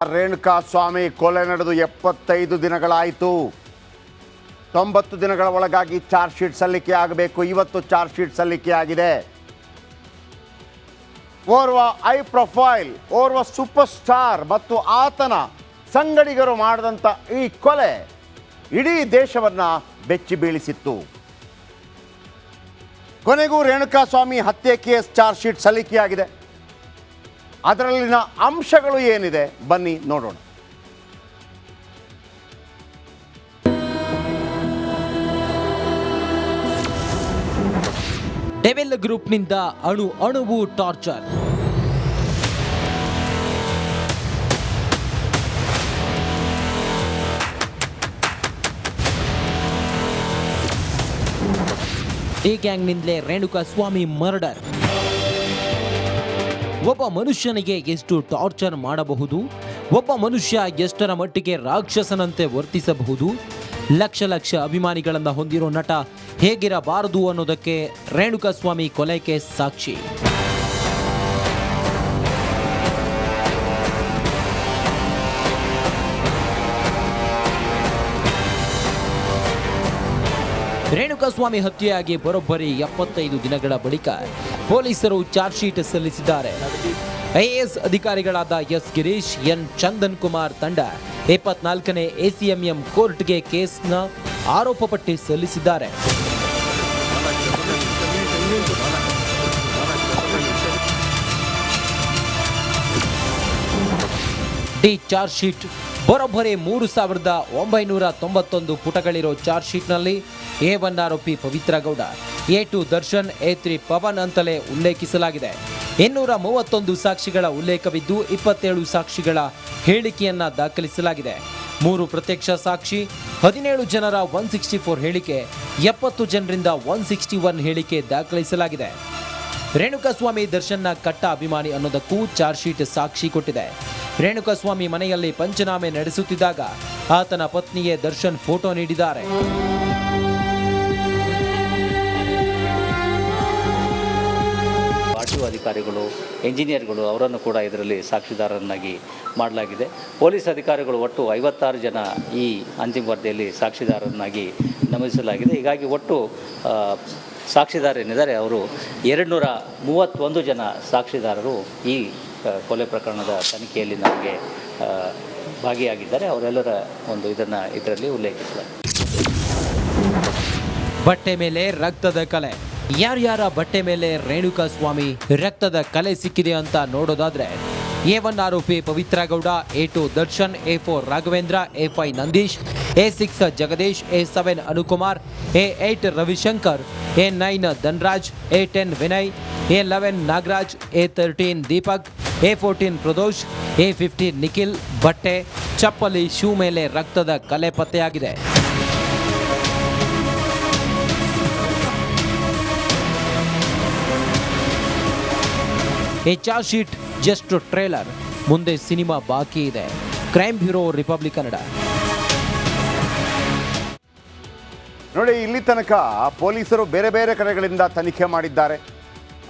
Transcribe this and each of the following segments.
ರೇಣುಕಾ ಸ್ವಾಮಿ ಕೊಲೆ ನಡೆದು 75 ದಿನಗಳಾಯಿತು. 90 ದಿನಗಳ ಒಳಗಾಗಿ ಚಾರ್ಜ್ ಶೀಟ್ ಸಲ್ಲಿಕೆ ಆಗಬೇಕು. ಇವತ್ತು ಚಾರ್ಜ್ ಶೀಟ್ ಸಲ್ಲಿಕೆ ಆಗಿದೆ. ಓರ್ವ ಹೈ ಪ್ರೊಫೈಲ್, ಓರ್ವ ಸೂಪರ್ ಸ್ಟಾರ್ ಮತ್ತು ಆತನ ಸಂಗಡಿಗರು ಮಾಡಿದಂಥ ಈ ಕೊಲೆ ಇಡೀ ದೇಶವನ್ನ ಬೆಚ್ಚಿ ಬೀಳಿಸಿತ್ತು. ಕೊನೆಗೂ ರೇಣುಕಾ ಸ್ವಾಮಿ ಹತ್ಯೆ ಕೇಸ್ ಚಾರ್ಜ್ ಶೀಟ್ ಸಲ್ಲಿಕೆಯಾಗಿದೆ. ಅದರಲ್ಲಿನ ಅಂಶಗಳು ಏನಿದೆ ಬನ್ನಿ ನೋಡೋಣ. ಡೆವಿಲ್ ಗ್ರೂಪ್ನಿಂದ ಅಣುವು ಟಾರ್ಚರ್. ಈ ಗ್ಯಾಂಗ್ನಿಂದಲೇ ರೇಣುಕಾ ಸ್ವಾಮಿ ಮರ್ಡರ್. ಒಬ್ಬ ಮನುಷ್ಯನಿಗೆ ಎಷ್ಟು ಟಾರ್ಚರ್ ಮಾಡಬಹುದು, ಒಬ್ಬ ಮನುಷ್ಯ ಎಷ್ಟರ ಮಟ್ಟಿಗೆ ರಾಕ್ಷಸನಂತೆ ವರ್ತಿಸಬಹುದು, ಲಕ್ಷ ಲಕ್ಷ ಅಭಿಮಾನಿಗಳನ್ನು ಹೊಂದಿರೋ ನಟ ಹೇಗಿರಬಾರದು ಅನ್ನೋದಕ್ಕೆ ರೇಣುಕಾ ಸ್ವಾಮಿ ಕೊಲೆ ಕೇಸ್ ಸಾಕ್ಷಿ. ರೇಣುಕಾ ಸ್ವಾಮಿ ಹತ್ಯೆಯಾಗಿ ಬರೋಬ್ಬರಿ 75 ದಿನಗಳ ಬಳಿಕ ಪೊಲೀಸರು ಚಾರ್ಜ್ ಶೀಟ್ ಸಲ್ಲಿಸಿದ್ದಾರೆ. ಐಎಎಸ್ ಅಧಿಕಾರಿಗಳಾದ ಎಸ್ ಗಿರೀಶ್, ಎನ್ ಚಂದನ್ ಕುಮಾರ್ ತಂಡ 24ನೇ ಎಸಿಎಂಎಂ ಕೋರ್ಟ್ಗೆ ಕೇಸ್ನ ಆರೋಪ ಪಟ್ಟಿ ಸಲ್ಲಿಸಿದ್ದಾರೆ. ಡಿ ಚಾರ್ಜ್ ಶೀಟ್ ಬರೋಬ್ಬರಿ 3991 ಪುಟಗಳಿರೋ ಚಾರ್ಜ್ ಶೀಟ್ನಲ್ಲಿ A1 ಆರೋಪಿ ಪವಿತ್ರ ಗೌಡ, A2 ದರ್ಶನ್, A3 ಪವನ್ ಅಂತಲೇ ಉಲ್ಲೇಖಿಸಲಾಗಿದೆ. 231 ಸಾಕ್ಷಿಗಳ ಉಲ್ಲೇಖವಿದ್ದು 27 ಸಾಕ್ಷಿಗಳ ಹೇಳಿಕೆಯನ್ನ ದಾಖಲಿಸಲಾಗಿದೆ. 3 ಪ್ರತ್ಯಕ್ಷ ಸಾಕ್ಷಿ, 17 ಜನರ 164 ಹೇಳಿಕೆ, 70 ಜನರಿಂದ 161 ಹೇಳಿಕೆ ದಾಖಲಿಸಲಾಗಿದೆ. ರೇಣುಕಾ ಸ್ವಾಮಿ ದರ್ಶನ್ನ ಕಟ್ಟ ಅಭಿಮಾನಿ ಅನ್ನೋದಕ್ಕೂ ಚಾರ್ಜ್ ಶೀಟ್ ಸಾಕ್ಷಿ ಕೊಟ್ಟಿದೆ. ರೇಣುಕಾ ಸ್ವಾಮಿ ಮನೆಯಲ್ಲಿ ಪಂಚನಾಮೆ ನಡೆಸುತ್ತಿದ್ದಾಗ ಆತನ ಪತ್ನಿಯೇ ದರ್ಶನ್ ಫೋಟೋ ನೀಡಿದ್ದಾರೆ. ಆರ್ಟಿಒ ಅಧಿಕಾರಿಗಳು, ಎಂಜಿನಿಯರ್ಗಳು ಅವರನ್ನು ಕೂಡ ಇದರಲ್ಲಿ ಸಾಕ್ಷಿದಾರರನ್ನಾಗಿ ಮಾಡಲಾಗಿದೆ. ಪೊಲೀಸ್ ಅಧಿಕಾರಿಗಳು ಒಟ್ಟು 56 ಜನ ಈ ಅಂತಿಮ ವರದಿಯಲ್ಲಿ ಸಾಕ್ಷಿದಾರರನ್ನಾಗಿ ನಮೂದಿಸಲಾಗಿದೆ. ಹೀಗಾಗಿ ಒಟ್ಟು ಸಾಕ್ಷಿದಾರರೇನಿದ್ದಾರೆ ಅವರು 231 ಜನ ಸಾಕ್ಷಿದಾರರು ಈ ಕೊಲೆ ಪ್ರಕರಣದ ತನಿಖೆಯಲ್ಲಿ ನಮಗೆ ಭಾಗಿಯಾಗಿದ್ದಾರೆ. ಅವರೆಲ್ಲರ ಇದರಲ್ಲಿ ಉಲ್ಲೇಖಿಸಲಾಗಿದೆ. ಬಟ್ಟೆ ಮೇಲೆ ರಕ್ತದ ಕಲೆ. ಯಾರ್ಯಾರ ಬಟ್ಟೆ ಮೇಲೆ ರೇಣುಕಾ ಸ್ವಾಮಿ ರಕ್ತದ ಕಲೆ ಸಿಕ್ಕಿದೆ ಅಂತ ನೋಡೋದಾದ್ರೆ, A1 ಆರೋಪಿ Pavithra Gowda, A2 Darshan, A4 Raghavendra, A5 Nandish, A6 Jagadish, A7 Anukumar, A8 Ravishankar, A9 Dhanraj, A10 Vinay, A11 Nagaraj, A13 Deepak, A14 Pradosh, A15 Nikhil. ಬಟ್ಟೆ, ಚಪ್ಪಲಿ, ಶೂ ಮೇಲೆ ರಕ್ತದ ಕಲೆ ಪತ್ತೆಯಾಗಿದೆ. ಈ ಚಾರ್ಜ್ ಶೀಟ್ ಜಸ್ಟ್ ಟ್ರೇಲರ್, ಮುಂದೆ ಸಿನಿಮಾ ಬಾಕಿ ಇದೆ. Crime bureau, republic Kannada. ನೋಡಿ, ಇಲ್ಲಿ ತನಕ ಪೊಲೀಸರು ಬೇರೆ ಬೇರೆ ಕಡೆಗಳಿಂದ ತನಿಖೆ ಮಾಡಿದ್ದಾರೆ,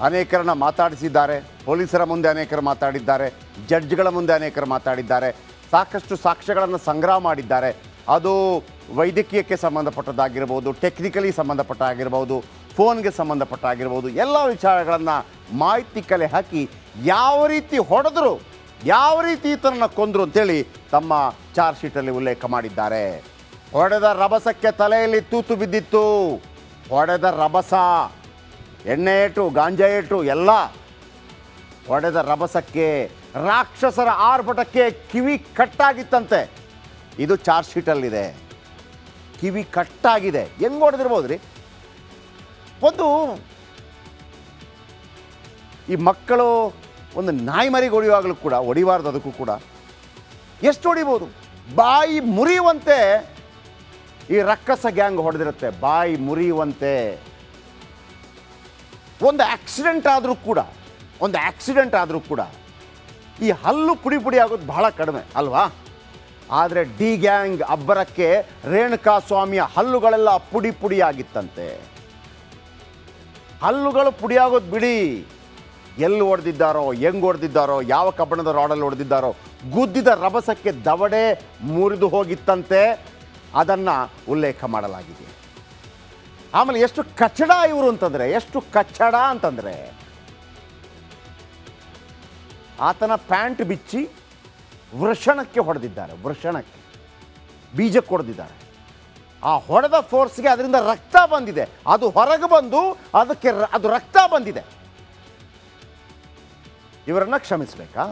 ಅನೇಕರನ್ನ ಮಾತಾಡಿಸಿದ್ದಾರೆ. ಪೊಲೀಸರ ಮುಂದೆ ಅನೇಕರು ಮಾತಾಡಿದ್ದಾರೆ, ಜಡ್ಜ್ಗಳ ಮುಂದೆ ಅನೇಕರು ಮಾತಾಡಿದ್ದಾರೆ, ಸಾಕಷ್ಟು ಸಾಕ್ಷ್ಯಗಳನ್ನು ಸಂಗ್ರಹ ಮಾಡಿದ್ದಾರೆ. ಅದು ವೈದ್ಯಕೀಯಕ್ಕೆ ಸಂಬಂಧಪಟ್ಟದ್ದಾಗಿರ್ಬೋದು, ಟೆಕ್ನಿಕಲಿ ಸಂಬಂಧಪಟ್ಟಾಗಿರ್ಬೋದು, ಫೋನ್ಗೆ ಸಂಬಂಧಪಟ್ಟಾಗಿರ್ಬೋದು, ಎಲ್ಲ ವಿಚಾರಗಳನ್ನು ಮಾಹಿತಿ ಕಲೆ ಹಾಕಿ ಯಾವ ರೀತಿ ಹೊಡೆದ್ರು, ಯಾವ ರೀತಿ ಈತನನ್ನು ಕೊಂದರು ಅಂತೇಳಿ ತಮ್ಮ ಚಾರ್ಜ್ ಶೀಟಲ್ಲಿ ಉಲ್ಲೇಖ ಮಾಡಿದ್ದಾರೆ. ಹೊಡೆದ ರಭಸಕ್ಕೆ ತಲೆಯಲ್ಲಿ ತೂತು ಬಿದ್ದಿತ್ತು. ಹೊಡೆದ ರಭಸ, ಎಣ್ಣೆ ಏಟು, ಗಾಂಜಾ ಏಟು ಎಲ್ಲ ಹೊಡೆದ ರಭಸಕ್ಕೆ, ರಾಕ್ಷಸರ ಆರ್ಭಟಕ್ಕೆ ಕಿವಿ ಕಟ್ಟಾಗಿತ್ತಂತೆ. ಇದು ಚಾರ್ಜ್ ಶೀಟಲ್ಲಿದೆ. ಕಿವಿ ಕಟ್ಟಾಗಿದೆ. ಹೆಂಗೆ ಹೊಡೆದಿರ್ಬೋದು ರೀ? ಒಂದು ಈ ಮಕ್ಕಳು ಒಂದು ನಾಯಿ ಮರಿಗೆ ಹೊಡೆಯುವಾಗಲೂ ಕೂಡ, ಹೊಡಿಬಾರ್ದು ಅದಕ್ಕೂ ಕೂಡ, ಎಷ್ಟು ಹೊಡಿಬೋದು? ಬಾಯಿ ಮುರಿಯುವಂತೆ ಈ ರಕ್ಕಸ ಗ್ಯಾಂಗ್ ಹೊಡೆದಿರುತ್ತೆ. ಬಾಯಿ ಮುರಿಯುವಂತೆ. ಒಂದು ಆಕ್ಸಿಡೆಂಟ್ ಆದರೂ ಕೂಡ ಈ ಹಲ್ಲು ಪುಡಿ ಪುಡಿ ಆಗೋದು ಬಹಳ ಕಡಿಮೆ ಅಲ್ವಾ? ಆದರೆ ಡಿ ಗ್ಯಾಂಗ್ ಅಬ್ಬರಕ್ಕೆ ರೇಣುಕಾ ಸ್ವಾಮಿಯ ಹಲ್ಲುಗಳೆಲ್ಲ ಪುಡಿ ಪುಡಿಯಾಗಿತ್ತಂತೆ. ಹಲ್ಲುಗಳು ಪುಡಿಯಾಗೋದು ಬಿಡಿ, ಎಲ್ಲಿ ಹೊಡೆದಿದ್ದಾರೋ, ಹೆಂಗೆ ಹೊಡೆದಿದ್ದಾರೋ, ಯಾವ ಕಬ್ಬಣದ ರಾಡಲ್ಲಿ ಹೊಡೆದಿದ್ದಾರೋ ಗುದ್ದಿದ ರಭಸಕ್ಕೆ ದವಡೆ ಮುರಿದು ಹೋಗಿತ್ತಂತೆ, ಅದನ್ನು ಉಲ್ಲೇಖ ಮಾಡಲಾಗಿದೆ. ಆಮೇಲೆ ಎಷ್ಟು ಕಚ್ಚಡ ಇವರು ಅಂತಂದರೆ, ಎಷ್ಟು ಕಚ್ಚಡ ಅಂತಂದರೆ, ಆತನ ಪ್ಯಾಂಟ್ ಬಿಚ್ಚಿ ವೃಷಣಕ್ಕೆ ಹೊಡೆದಿದ್ದಾರೆ. ವೃಷಣಕ್ಕೆ ಬೀಜಕ್ಕೆ ಹೊಡೆದಿದ್ದಾರೆ. ಆ ಹೊಡೆದ ಫೋರ್ಸ್ಗೆ ಅದರಿಂದ ರಕ್ತ ಬಂದಿದೆ. ಅದು ಹೊರಗೆ ಬಂದು ಅದು ರಕ್ತ ಬಂದಿದೆ. ಇವರನ್ನು ಕ್ಷಮಿಸಬೇಕಾ?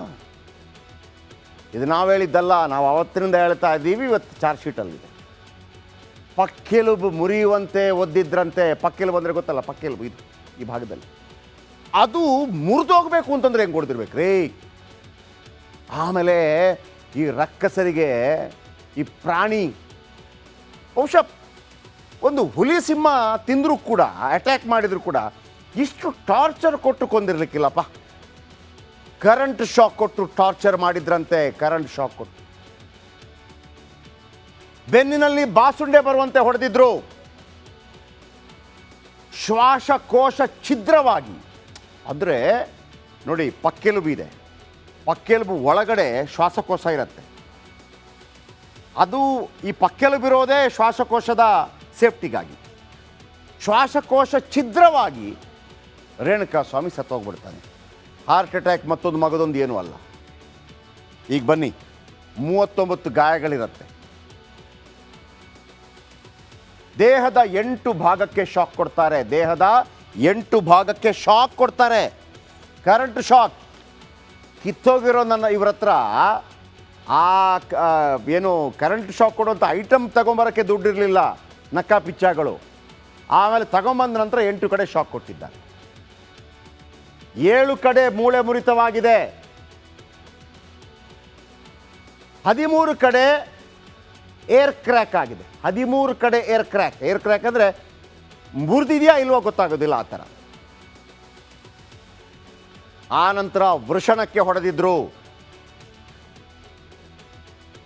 ಇದು ನಾವು ಹೇಳಿದ್ದಲ್ಲ, ನಾವು ಅವತ್ತಿನಿಂದ ಹೇಳ್ತಾ ಇದ್ದೀವಿ. ಇವತ್ತು ಚಾರ್ಜ್ ಶೀಟಲ್ಲಿದೆ. ಪಕ್ಕೆಲುಬು ಮುರಿಯುವಂತೆ ಒದ್ದಿದ್ರಂತೆ. ಪಕ್ಕೆಲುಬು ಅಂದರೆ ಗೊತ್ತಲ್ಲ, ಪಕ್ಕೆಲುಬು ಇದು ಈ ಭಾಗದಲ್ಲಿ ಅದು ಮುರಿದೋಗ್ಬೇಕು ಅಂತಂದ್ರೆ ಹೆಂಗೆ ಹೊಡೆದಿರ್ಬೇಕು ರೀ. ಆಮೇಲೆ ಈ ರಕ್ಕಸರಿಗೆ ಈ ಪ್ರಾಣಿ ಬಹುಶಃ ಒಂದು ಹುಲಿ ಸಿಂಹ ತಿಂದರೂ ಕೂಡ, ಅಟ್ಯಾಕ್ ಮಾಡಿದ್ರು ಕೂಡ ಇಷ್ಟು ಟಾರ್ಚರ್ ಕೊಟ್ಟು ಕೊಂದಿರ್ಲಿಕ್ಕಿಲ್ಲಪ್ಪ. ಕರೆಂಟ್ ಶಾಕ್ ಕೊಟ್ಟು ಟಾರ್ಚರ್ ಮಾಡಿದ್ರಂತೆ. ಕರೆಂಟ್ ಶಾಕ್ ಕೊಟ್ಟು ಬೆನ್ನಿನಲ್ಲಿ ಬಾಸುಂಡೆ ಬರುವಂತೆ ಹೊಡೆದಿದ್ರು. ಶ್ವಾಸಕೋಶ ಛಿದ್ರವಾಗಿ, ಅಂದರೆ ನೋಡಿ, ಪಕ್ಕೆಲುಬು ಇದೆ. ಪಕ್ಕೆಲುಬು ಒಳಗಡೆ ಶ್ವಾಸಕೋಶ ಇರುತ್ತೆ. ಅದು ಈ ಪಕ್ಕೆಲುಬಿರೋದೇ ಶ್ವಾಸಕೋಶದ ಸೇಫ್ಟಿಗಾಗಿ. ಶ್ವಾಸಕೋಶ ಛಿದ್ರವಾಗಿ ರೇಣುಕಾ ಸ್ವಾಮಿ ಸತ್ತೋಗ್ಬಿಡ್ತಾನೆ. ಹಾರ್ಟ್ ಅಟ್ಯಾಕ್ ಮತ್ತೊಂದು ಮಗದೊಂದು ಏನೂ ಅಲ್ಲ. ಈಗ ಬನ್ನಿ, 39 ಗಾಯಗಳಿರುತ್ತೆ. ದೇಹದ 8 ಭಾಗಕ್ಕೆ ಶಾಕ್ ಕೊಡ್ತಾರೆ. ದೇಹದ 8 ಭಾಗಕ್ಕೆ ಶಾಕ್ ಕೊಡ್ತಾರೆ. Current shock. ಕಿತ್ತೋಗಿರೋ ಇವರ ಹತ್ರ ಏನು ಕರೆಂಟ್ ಶಾಕ್ ಕೊಡುವಂಥ ಐಟಮ್ ತಗೊಂಬರೋಕ್ಕೆ ದುಡ್ಡಿರಲಿಲ್ಲ, ನಕ್ಕ ಪಿಚ್ಚಾಗಳು. ಆಮೇಲೆ ತಗೊಂಬಂದ ನಂತರ 8 ಕಡೆ ಶಾಕ್ ಕೊಟ್ಟಿದ್ದಾರೆ. 7 ಕಡೆ ಮೂಳೆ ಮುರಿತವಾಗಿದೆ. 13 ಕಡೆ ಏರ್ ಕ್ರ್ಯಾಕ್ ಆಗಿದೆ. 13 ಕಡೆ ಏರ್ ಕ್ರ್ಯಾಕ್. ಏರ್ ಕ್ರ್ಯಾಕ್ ಅಂದರೆ ಮುರಿದಿದೆಯಾ ಇಲ್ವೋ ಗೊತ್ತಾಗೋದಿಲ್ಲ, ಆ ಥರ. ಆ ನಂತರ ವೃಷಣಕ್ಕೆ ಹೊಡೆದಿದ್ರು.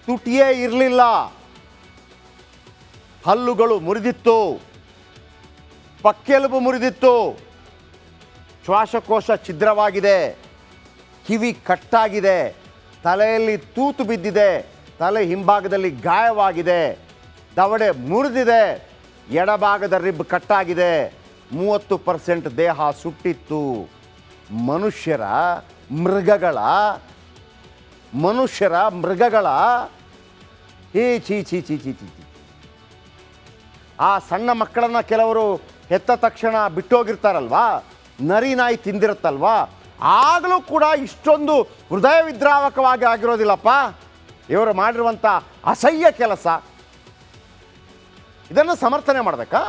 ತುಟಿಯೇ ಇರಲಿಲ್ಲ, ಹಲ್ಲುಗಳು ಮುರಿದಿತ್ತು, ಪಕ್ಕೆಲುಬು ಮುರಿದಿತ್ತು, ಶ್ವಾಸಕೋಶ ಛಿದ್ರವಾಗಿದೆ, ಕಿವಿ ಕಟ್ಟಾಗಿದೆ, ತಲೆಯಲ್ಲಿ ತೂತು ಬಿದ್ದಿದೆ, ತಲೆ ಹಿಂಭಾಗದಲ್ಲಿ ಗಾಯವಾಗಿದೆ, ದವಡೆ ಮುರಿದಿದೆ, ಎಡಭಾಗದ ರಿಬ್ ಕಟ್ಟಾಗಿದೆ, 30% ದೇಹ ಸುಟ್ಟಿತ್ತು. ಮನುಷ್ಯರ ಮೃಗಗಳ ಚೀ. ಆ ಸಣ್ಣ ಮಕ್ಕಳನ್ನು ಕೆಲವರು ಹೆತ್ತ ತಕ್ಷಣ ಬಿಟ್ಟೋಗಿರ್ತಾರಲ್ವಾ, ನರಿ ನಾಯಿ ತಿಂದಿರುತ್ತಲ್ವಾ, ಆಗಲೂ ಕೂಡ ಇಷ್ಟೊಂದು ಹೃದಯ ವಿದ್ರಾವಕವಾಗಿ ಆಗಿರೋದಿಲ್ಲಪ್ಪ ಇವರು ಮಾಡಿರುವಂಥ ಅಸಹ್ಯ ಕೆಲಸ. ಇದನ್ನು ಸಮರ್ಥನೆ ಮಾಡಬೇಕಾ?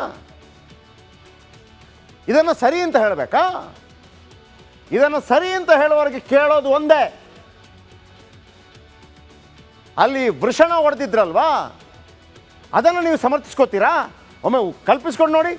ಇದನ್ನು ಸರಿ ಅಂತ ಹೇಳಬೇಕಾ? ಇದನ್ನು ಸರಿ ಅಂತ ಹೇಳುವವರೆಗೆ ಕೇಳೋದು ಒಂದೇ. ಅಲ್ಲಿ ವೃಷಣ ಹೊಡೆದಿದ್ರಲ್ವಾ, ಅದನ್ನು ನೀವು ಸಮರ್ಥಿಸ್ಕೋತೀರಾ? ಒಮ್ಮೆ ಕಲ್ಪಿಸ್ಕೊಂಡು ನೋಡಿ.